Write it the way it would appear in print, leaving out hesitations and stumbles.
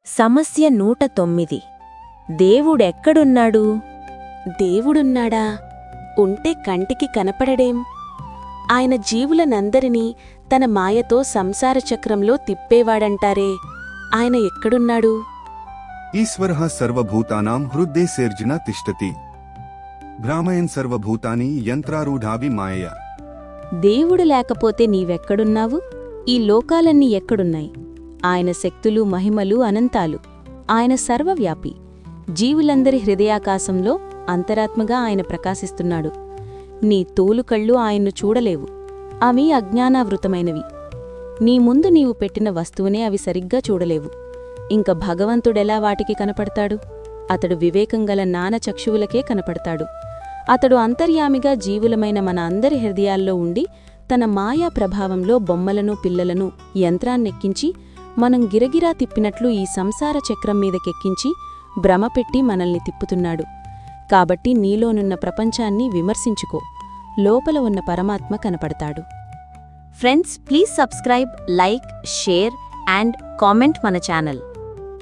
సమస్య 109. దేవుడెక్కడున్నాడు? దేవుడున్నాడా? ఉంటే కంటికి కనపడడేం? ఆయన జీవులనందరినీ తన మాయతో సంసార చక్రంలో తిప్పేవాడంటారే, ఆయన ఎక్కడున్నాడు? ఈశ్వరః సర్వభూతానాం హృద్దేశేర్జున తిష్టతి. భ్రామయన్ సర్వభూతాని యంత్రారూఢాభి మాయయా. దేవుడు లేకపోతే నీవెక్కడున్నావు? ఈ లోకాలన్నీ ఎక్కడున్నాయి? ఆయన శక్తులు మహిమలు అనంతాలు. ఆయన సర్వవ్యాపి. జీవులందరి హృదయాకాశంలో అంతరాత్మగా ఆయన ప్రకాశిస్తున్నాడు. నీ తోలుకళ్ళు ఆయన్ను చూడలేవు. అవి అజ్ఞానావృతమైనవి. నీ ముందు నీవు పెట్టిన వస్తువునే అవి సరిగ్గా చూడలేవు. ఇంక భగవంతుడెలా వాటికి కనపడతాడు? అతడు వివేకంగల చక్షువులకే కనపడతాడు. అతడు అంతర్యామిగా జీవులమైన మన అందరి హృదయాల్లో ఉండి తన మాయా ప్రభావంలో బొమ్మలను పిల్లలను యంత్రాన్నెక్కించి మనం గిరగిరా తిప్పినట్లు ఈ సంసార చక్రం మీదకెక్కించి భ్రమపెట్టి మనల్ని తిప్పుతున్నాడు. కాబట్టి నీలోనున్న ప్రపంచాన్ని విమర్శించుకో. లోపల ఉన్న పరమాత్మ కనపడతాడు. Friends, please subscribe, like, share and comment మన ఛానల్.